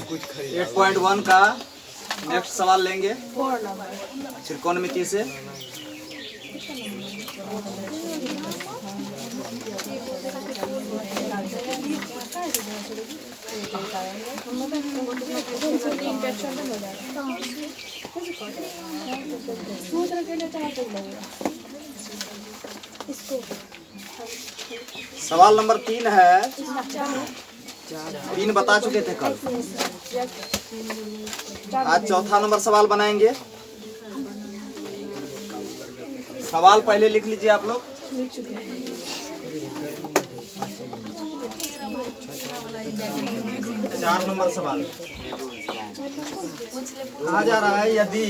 8.1 का नेक्स्ट सवाल लेंगे त्रिकोणमिति से। सवाल नंबर 3 है, 3 बता चुके थे कल, आज चौथा नंबर सवाल बनाएंगे। सवाल पहले लिख लीजिए आप लोग। 4 नंबर सवाल कहा जा रहा है, यदि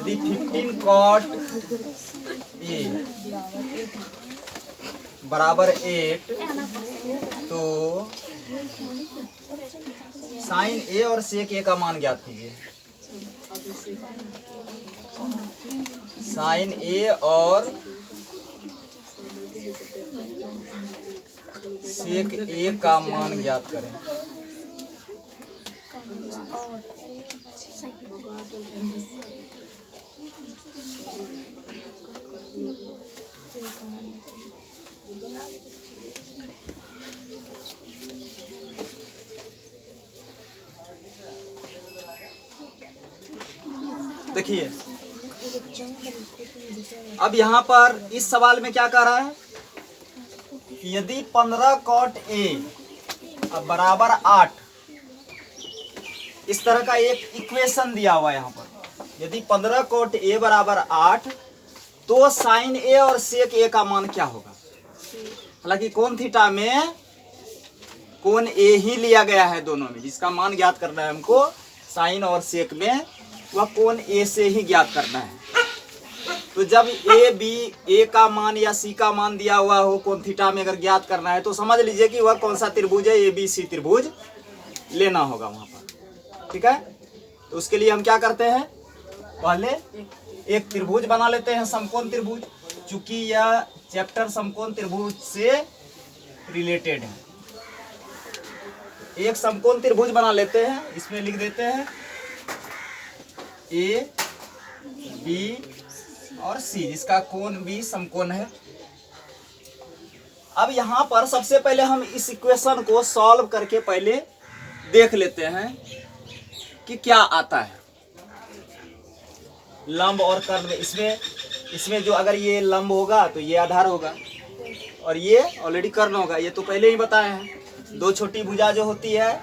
15 cot A बराबर 8 तो साइन A और सेक A का मान ज्ञात कीजिए। साइन A और सेक A का मान ज्ञात करें। देखिए अब यहाँ पर इस सवाल में क्या कह रहा है, यदि 15 cot A बराबर 8, इस तरह का एक इक्वेशन दिया हुआ है यहाँ पर। यदि 15 cot A बराबर 8 तो साइन A और सेक A का मान क्या होगा। हालांकि कोण थीटा में कोण A ही लिया गया है दोनों में, जिसका मान ज्ञात करना है हमको साइन और सेक में, वह कोण A से ही ज्ञात करना है। तो जब A का मान या C का मान दिया हुआ हो कोण थीटा में अगर ज्ञात करना है तो समझ लीजिए कि वह कौन सा त्रिभुज है, ABC त्रिभुज लेना होगा वहां पर। ठीक है, तो उसके लिए हम क्या करते हैं, पहले एक त्रिभुज बना लेते हैं, समकोण त्रिभुज। चूंकि यह चैप्टर समकोण त्रिभुज से रिलेटेड है, एक समकोण त्रिभुज बना लेते हैं। इसमें लिख देते हैं A, B और C, जिसका कोण B समकोण है। अब यहाँ पर सबसे पहले हम इस इक्वेशन को सॉल्व करके पहले देख लेते हैं कि क्या आता है। लंब और कर्ण में इसमें जो अगर ये लंब होगा तो ये आधार होगा और ये ऑलरेडी कर्ण होगा, ये तो पहले ही बताए हैं। 2 छोटी भुजा जो होती है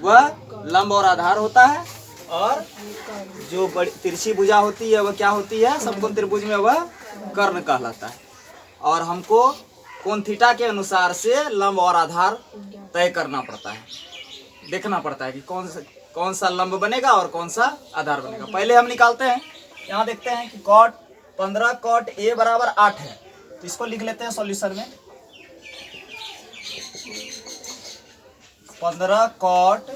वह लंब और आधार होता है, और जो बड़ी तिरछी भुजा होती है वह क्या होती है, समकोण त्रिभुज में वह कर्ण कहलाता है। और हमको कोण थीटा के अनुसार से लंब और आधार तय करना पड़ता है, देखना पड़ता है कि कौन सा लंब बनेगा और कौन सा आधार बनेगा। पहले हम निकालते हैं, यहाँ देखते हैं कि 15 cot A बराबर 8 है, तो इसको लिख लेते हैं सॉल्यूशन में। 15 cot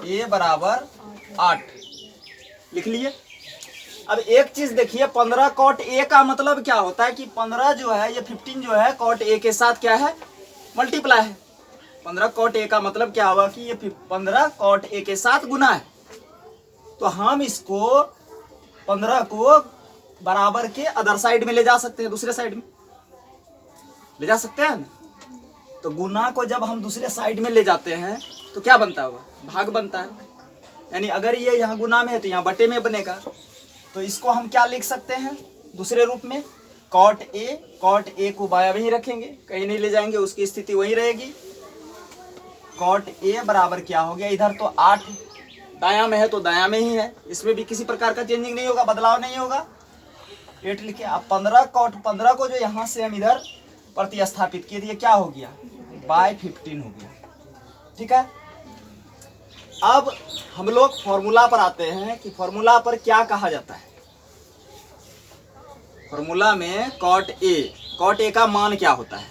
A बराबर 8 लिख लिए। अब एक चीज देखिए, 15 cot A का मतलब क्या होता है कि 15 जो है, ये 15 जो है cot A के साथ क्या है, मल्टीप्लाई है। 15 cot A का मतलब क्या हुआ कि ये 15 cot A के साथ गुना है। तो हम इसको 15 को बराबर के अदर साइड में ले जा सकते हैं, दूसरे साइड में ले जा सकते हैं। तो गुना को जब हम दूसरे साइड में ले जाते हैं तो क्या बनता है, भाग बनता है। यानी अगर ये यहाँ गुना में है तो यहाँ बटे में बनेगा। तो इसको हम क्या लिख सकते हैं दूसरे रूप में, cot A को बाया वहीं रखेंगे, कहीं नहीं ले जाएंगे, उसकी स्थिति वहीं रहेगी। cot A बराबर क्या हो गया, इधर तो 8 दाया में है तो दाया में ही है, इसमें भी किसी प्रकार का चेंजिंग नहीं होगा, बदलाव नहीं होगा। 8 लिखे। अब 15 को जो यहाँ से हम इधर प्रतिस्थापित किए थे, क्या हो गया, बाय 15 हो गया। ठीक है, अब हम लोग फॉर्मूला पर आते हैं कि फॉर्मूला पर क्या कहा जाता है। फॉर्मूला में cot A का मान क्या होता है।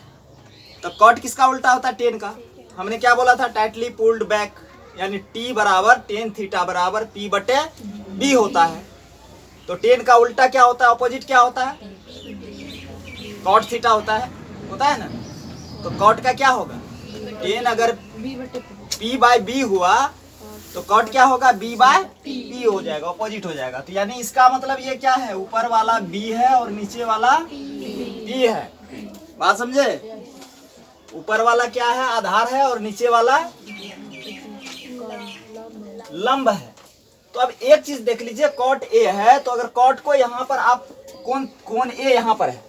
तो cot किसका उल्टा होता है, 10 का। हमने क्या बोला था, टाइटली पुल्ड बैक यानी टी बराबर टेन थीटा बराबर पी बटे बी होता है। तो टेन का उल्टा क्या होता है, ऑपोजिट क्या होता है, कॉट थीटा होता है ना। तो कॉट का क्या होगा, टेन अगर पी बाय बी हुआ तो कॉट क्या होगा, बी बाय पी हो जाएगा, ऑपोजिट हो जाएगा। तो यानी इसका मतलब ये क्या है, ऊपर वाला बी है और नीचे वाला पी है। बात समझे, ऊपर वाला क्या है, आधार है, और नीचे वाला लंब है। तो अब एक चीज देख लीजिए, कॉट ए है, तो अगर कॉट को यहाँ पर आप कोण ए यहाँ पर है,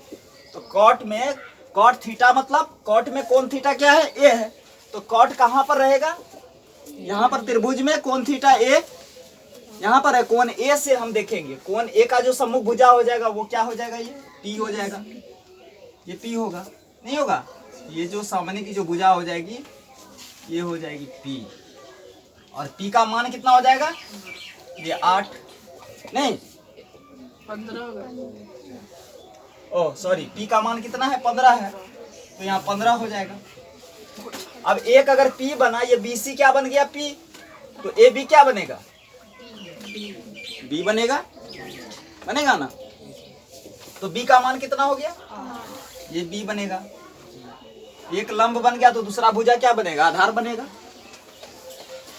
तो कॉट में कॉट थीटा मतलब कॉट में कोण थीटा क्या है, ए है। तो कॉट कहाँ पर रहेगा, यहाँ पर त्रिभुज में कोण थीटा ए यहाँ पर है। कोण ए से हम देखेंगे, कोण ए का जो सम्मुख भुजा हो जाएगा वो क्या हो जाएगा, ये पी हो जाएगा, ये पी होगा, नहीं होगा, ये जो सामने की जो भुजा हो जाएगी ये हो जाएगी पी, और पी का मान कितना हो जाएगा, ये 8 नहीं 15, ओह सॉरी, पी का मान कितना है, 15 है, तो यहाँ 15 हो जाएगा। अब एक अगर पी बना, ये बी सी क्या बन गया, पी, तो ए बी क्या बनेगा, बी बनेगा ना। तो बी का मान कितना हो गया, ये बी बनेगा। एक लंब बन गया तो दूसरा भुजा क्या बनेगा, आधार बनेगा।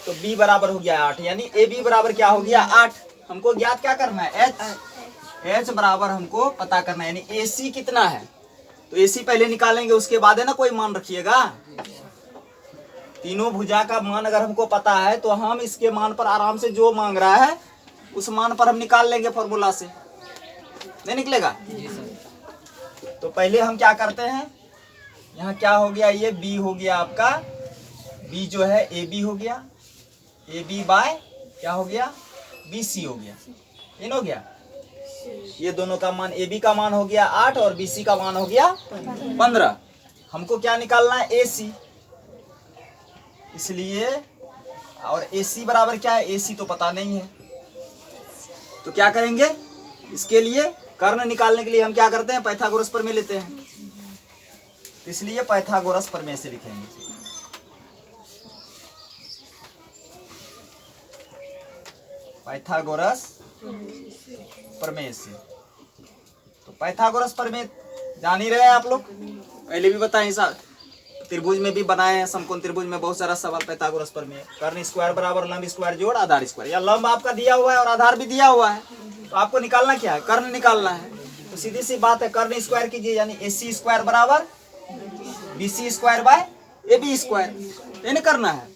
तो बी बराबर हो गया 8, यानी ए बी बराबर क्या हो गया 8। हमको ज्ञात क्या करना है, एच बराबर हमको पता करना है, यानी ए सी कितना है। तो ए सी पहले निकालेंगे, उसके बाद है ना कोई मान रखिएगा। तीनों भुजा का मान अगर हमको पता है तो हम इसके मान पर आराम से जो मांग रहा है उस मान पर हम निकाल लेंगे फॉर्मूला से, नहीं निकलेगा। तो पहले हम क्या करते हैं, यहाँ क्या हो गया, ये बी हो गया आपका, बी जो है ए बी हो गया, ए बी बाय क्या हो गया, बी सी हो गया, इन हो गया। ये दोनों का मान, ए बी का मान हो गया 8 और बी सी का मान हो गया 15। हमको क्या निकालना है, ए सी, इसलिए, और ए सी बराबर क्या है, ए सी तो पता नहीं है। तो क्या करेंगे, इसके लिए कर्ण निकालने के लिए हम क्या करते हैं, पाइथागोरस प्रमेय लेते हैं। इसलिए पाइथागोरस प्रमेय से लिखेंगे, पाइथागोरस प्रमेय से। तो पाइथागोरस प्रमेय जान ही रहे हैं आप लोग, पहले भी बताएं, त्रिभुज में भी बनाए हैं, समकोण त्रिभुज में बहुत सारा सवाल पाइथागोरस प्रमेय। कर्ण स्क्वायर बराबर लंब स्क्वायर जोड़ आधार स्क्वायर, या लंब आपका दिया हुआ है और आधार भी दिया हुआ है, तो आपको निकालना क्या है, कर्ण निकालना है। तो सीधी सी बात है, कर्ण स्क्वायर कीजिए, यानी ए सी स्क्वायर बराबर B C square by A B square, नहीं करना है।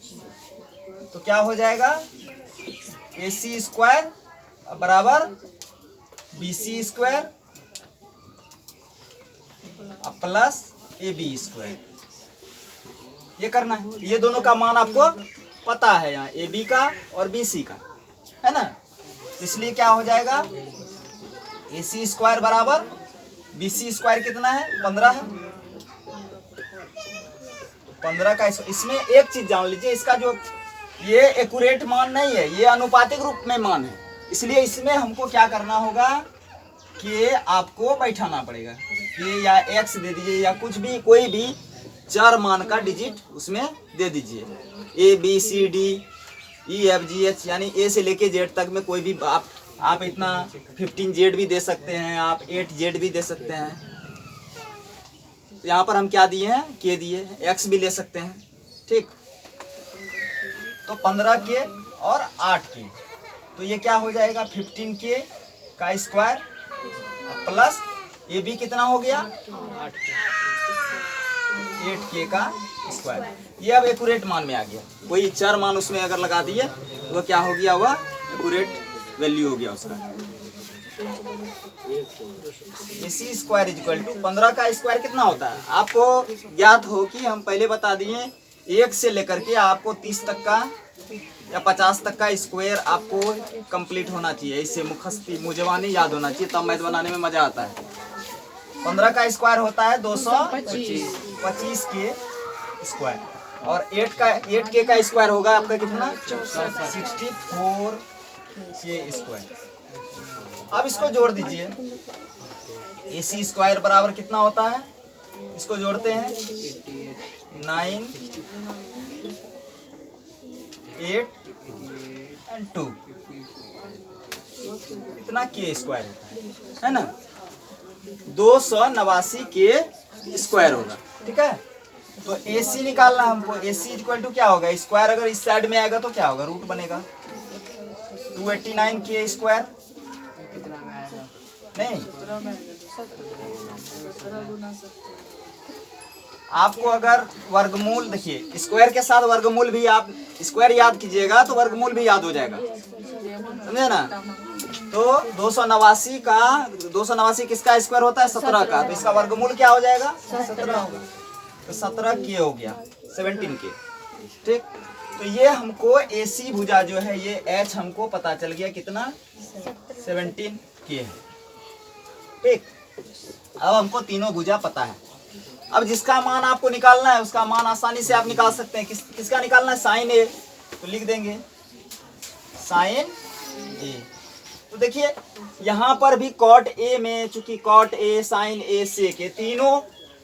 तो क्या हो जाएगा, ए सी स्क्वायर बराबर B C square plus A B square, ये करना है। ये दोनों का मान आपको पता है, यहाँ ए बी का और बी सी का, है ना। इसलिए क्या हो जाएगा, ए सी स्क्वायर बराबर बी सी स्क्वायर कितना है, 15 है। 15 का इसमें एक चीज जान लीजिए, इसका जो ये एक्यूरेट मान नहीं है, ये अनुपातिक रूप में मान है। इसलिए इसमें हमको क्या करना होगा कि आपको बैठाना पड़ेगा, कि या एक्स दे दीजिए या कुछ भी, कोई भी 4 मान का डिजिट उसमें दे दीजिए, A B C D E F G H, यानी ए से लेके जेड तक में कोई भी आप इतना 15 जेड भी दे सकते हैं, आप 8 जेड भी दे सकते हैं। तो यहाँ पर हम क्या दिए हैं, के दिए, एक्स भी ले सकते हैं, ठीक। तो 15 के और 8 के, तो ये क्या हो जाएगा, 15 के का स्क्वायर प्लस ए बी कितना हो गया, 8 के का स्क्वायर। ये अब एक्यूरेट मान में आ गया, कोई 4 मान उसमें अगर लगा दिए तो क्या हो गया, वह एक्यूरेट वैल्यू हो गया उसका। AC स्क्वायर इक्वल टू 15 का स्क्वायर कितना होता है, आपको ज्ञात हो कि हम पहले बता दिए, 1 से लेकर के आपको 30 तक का या 50 तक का स्क्वायर आपको कंप्लीट होना चाहिए, इससे मुखस्ती मुजवानी याद होना चाहिए, तब मैथ बनाने में मजा आता है। 15 का स्क्वायर होता है 225 के स्क्वायर, और 8 के का स्क्वायर होगा आपका कितना, 64 के स्क्वायर। अब इसको जोड़ दीजिए, AC स्क्वायर बराबर कितना होता है, इसको जोड़ते हैं 9 8 एंड 2 इतना के स्क्वायर होता है ना, 289 के स्क्वायर होगा। ठीक है, तो AC निकालना हमको। AC इक्वल टू क्या होगा, स्क्वायर अगर इस साइड में आएगा तो क्या होगा, रूट बनेगा 289 के स्क्वायर। नहीं, आपको अगर वर्गमूल देखिए, स्क्वायर के साथ वर्गमूल भी आप स्क्वायर याद कीजिएगा तो वर्गमूल भी याद हो जाएगा, समझे ना। तो 289 किसका स्क्वायर होता है, 17 का, तो इसका वर्गमूल क्या हो जाएगा, 17 होगा। तो 17 के हो गया, 17 के। ठीक, तो ये हमको AC भुजा जो है ये H हमको पता चल गया कितना, 17 के है। ठीक, अब हमको तीनों भुजा पता है। अब जिसका मान आपको निकालना है उसका मान आसानी से आप निकाल सकते हैं। किसका निकालना है, साइन A, तो लिख देंगे साइन A। तो देखिए यहाँ पर भी कॉट A में, चूंकि cot A, sine A, sec A, तीनों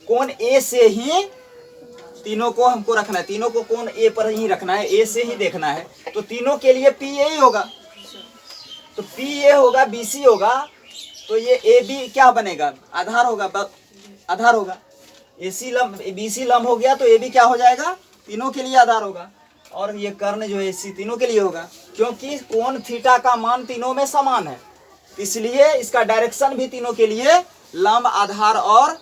कोण A से ही तीनों को हमको रखना है, तीनों को कोण A पर ही रखना है, A से ही देखना है। तो तीनों के लिए PA ही होगा, तो PA होगा, BC होगा, तो ये AB क्या बनेगा, आधार होगा, आधार होगा। AC लंब, BC लंब हो गया तो AB क्या हो जाएगा, तीनों के लिए आधार होगा। और ये कर्ण जो है AC तीनों के लिए होगा, क्योंकि कोण थीटा का मान तीनों में समान है, इसलिए इसका डायरेक्शन भी तीनों के लिए लंब, आधार और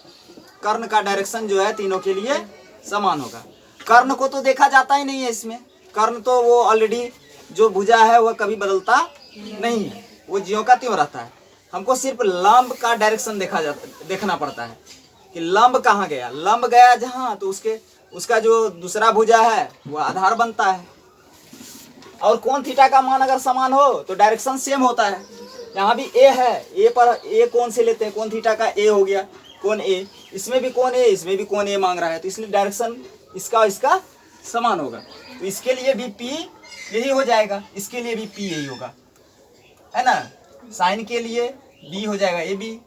कर्ण का डायरेक्शन जो है तीनों के लिए समान होगा। कर्ण को तो देखा जाता ही नहीं है इसमें, कर्ण तो वो ऑलरेडी जो भुजा है वह कभी बदलता नहीं है, वो ज्यों का त्यों रहता है। हमको सिर्फ लंब का डायरेक्शन देखना पड़ता है कि लंब कहाँ गया, लंब गया जहाँ तो उसका जो दूसरा भुजा है वो आधार बनता है। और कोण थीटा का मान अगर समान हो तो डायरेक्शन सेम होता है। यहाँ भी A है, A पर A कोण से लेते हैं, कोण थीटा का A हो गया, कोण A, इसमें भी कोण A, इसमें भी कोण A मांग रहा है, तो इसलिए डायरेक्शन इसका समान होगा। तो इसके लिए भी P यही हो जाएगा, इसके लिए भी P यही होगा, है ना। साइन के लिए B हो जाएगा AB,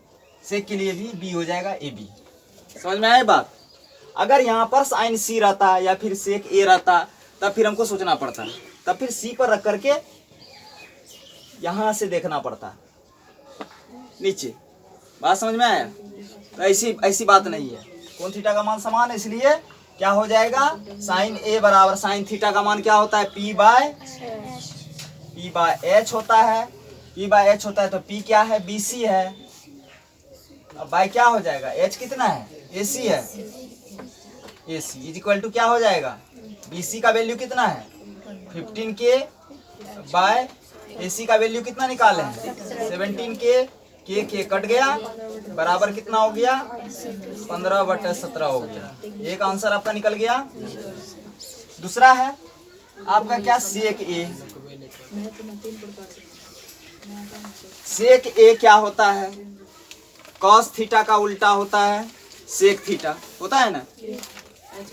सेक के लिए भी B हो जाएगा AB। समझ में आए बात। अगर यहाँ पर साइन C रहता या फिर सेक A रहता तब फिर हमको सोचना पड़ता, तब फिर C पर रख करके यहाँ से देखना पड़ता नीचे। बात समझ में आया। तो ऐसी बात नहीं है, कोण थीटा का मान समान है, इसलिए क्या हो जाएगा, साइन A बराबर साइन थीटा का मान क्या होता है, P बाय H होता है। P बाय H होता है तो P क्या है, BC है। अब बाय क्या हो जाएगा, H कितना है, AC है। AC इज इक्वल टू क्या हो जाएगा, BC का वैल्यू कितना है 15 के बाय AC का वैल्यू कितना निकाले हैं 17 के कट गया बराबर कितना हो गया 15/17 हो गया। एक आंसर आपका निकल गया। दूसरा है आपका क्या, सेक A। सेक A क्या होता है, कॉस थीटा का उल्टा होता है सेक थीटा, होता है ना।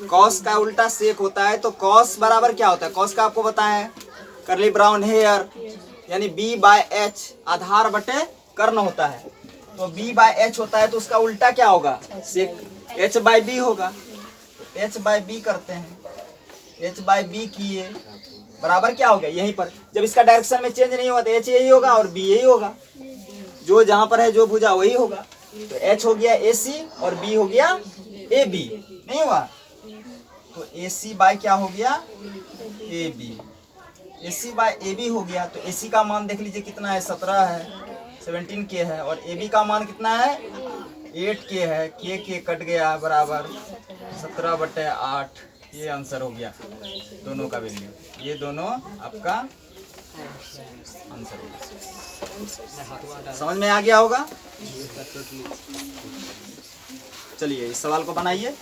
कॉस का उल्टा सेक होता है, तो कॉस बराबर क्या होता है, कॉस का आपको बताया है करली ब्राउन हेयर, यानी B बाय H आधार बटे कर्ण होता है। तो B बाय H होता है तो उसका उल्टा क्या होगा, सेक H बाय B होगा। H बाय B करते हैं, H बाय B किए बराबर क्या हो गया, यहीं पर जब इसका डायरेक्शन में चेंज नहीं हुआ तो H यही होगा और B यही होगा, जो जहां पर है जो भुजा वही होगा। तो H हो गया AC और B हो गया AB, नहीं हुआ। तो AC बाय क्या हो गया AB, AC बाय AB हो गया। तो AC का मान देख लीजिए कितना है, 17 है, 17 के है, और AB का मान कितना है 8 के है, के कट गया बराबर 17/8। ये आंसर हो गया दोनों का वैल्यू, ये दोनों आपका आंसर होगा। समझ में आ गया होगा। चलिए इस सवाल को बनाइए।